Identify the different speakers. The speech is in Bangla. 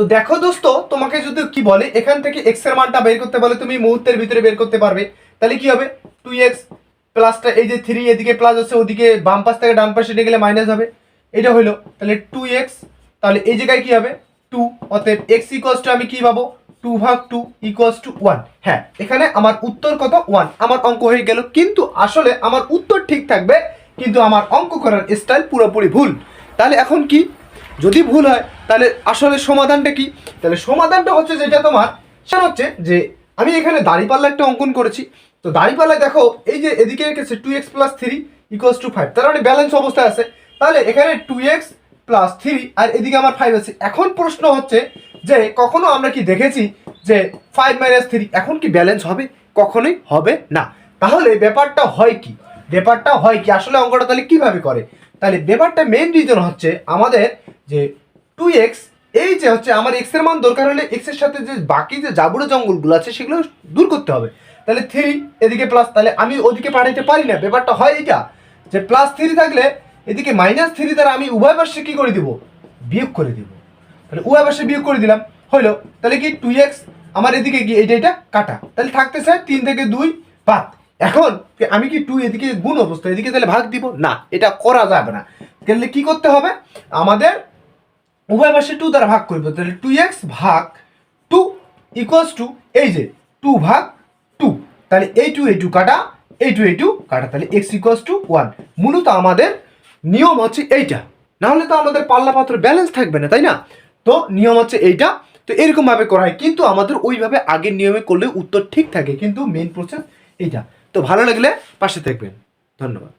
Speaker 1: তো দেখো দোস্ত, তোমাকে যদি কি বলে এখান থেকে এক্স এর মানটা বের করতে বলে, তুমি মুহূর্তের ভিতরে বের করতে পারবে। তাহলে কি হবে, 2x প্লাসটা এই যে 3 এদিকে প্লাস আছে, ওদিকে বাম পাশ থেকে ডান পাশে গেলে মাইনাস হবে, এটা হলো তাহলে 2x। তাহলে এই জায়গায় কি হবে 2, অতএব x ইকুয়ালস টু আমি কি পাবো 2/2 ইকুয়ালস টু 1। হ্যাঁ, এখানে আমার উত্তর কত 1, আমার অঙ্ক হয়ে গেল। কিন্তু আসলে আমার উত্তর ঠিক থাকবে, কিন্তু আমার অঙ্ক করার স্টাইল পুরোপুরি ভুল। তাহলে এখন কি, যদি ভুল হয় তাহলে আসলে সমাধানটা কি? তাহলে সমাধানটা হচ্ছে যেটা তোমার সেটা হচ্ছে যে আমি এখানে দাঁড়িপাল্লা একটা অঙ্কন করেছি। তো দাঁড়িপাল্লায় দেখো এই যে এদিকে রেখেছে 2x প্লাস 3 ইকুয়ালস টু 5, তার মানে ব্যালেন্স অবস্থায় আছে। তাহলে এখানে 2x প্লাস 3 আর এদিকে আমার 5 আছে। এখন প্রশ্ন হচ্ছে যে কখনো আমরা কি দেখেছি যে 5 মাইনাস 3 এখন কি ব্যালেন্স হবে? কখনোই হবে না। তাহলে ব্যাপারটা হয় কি, আসলে অঙ্কটা তাহলে কিভাবে করে? তাহলে ব্যাপারটা মেন রিজন হচ্ছে আমাদের যে 2x, এই যে হচ্ছে আমার x এর মান দরকার হলে x এর সাথে যে বাকি যে জাবুড়ো জঙ্গলগুলো আছে সেগুলো দূর করতে হবে। তাহলে 3 এদিকে প্লাস, তাহলে আমি ওদিকে পাঠাইতে পারি না। ব্যাপারটা হয় এটা যে প্লাস 3 থাকলে এদিকে মাইনাস 3 দ্বারা আমি উভয় পাশে কি করে দিব, বিয়োগ করে দিব। তাহলে উভয় পাশে বিয়োগ করে দিলাম, হইলো। তাহলে কি 2x আমার এদিকে কি এটা কাটা, তাহলে থাকতেছে 3 থেকে 2 বাদ। এখন আমি কি 2 এদিকে গুণ অবস্থা, এদিকে তাহলে ভাগ দিব না, এটা করা যাবে না। তাহলে কি করতে হবে, আমাদের উভয় পাশে 2 দ্বারা ভাগ করবো। তাহলে 2x ভাগ 2 ইকুয়ালস টু এই যে 2/2। তাহলে এই 2 কাটা, এই 2 কাটা, তাহলে x ইকুয়ালস টু 1। মূলত আমাদের নিয়ম হচ্ছে এইটা, না হলে তো আমাদের পাল্লা পাত্র ব্যালেন্স থাকবে না, তাই না? তো নিয়ম হচ্ছে এইটা। তো এরকম ভাবে করা হয়, কিন্তু আমাদের ওইভাবে আগের নিয়মে করলে উত্তর ঠিক থাকে, কিন্তু মেন প্রসেস এইটা। তো ভালো লাগলে পাশে থাকবেন, ধন্যবাদ।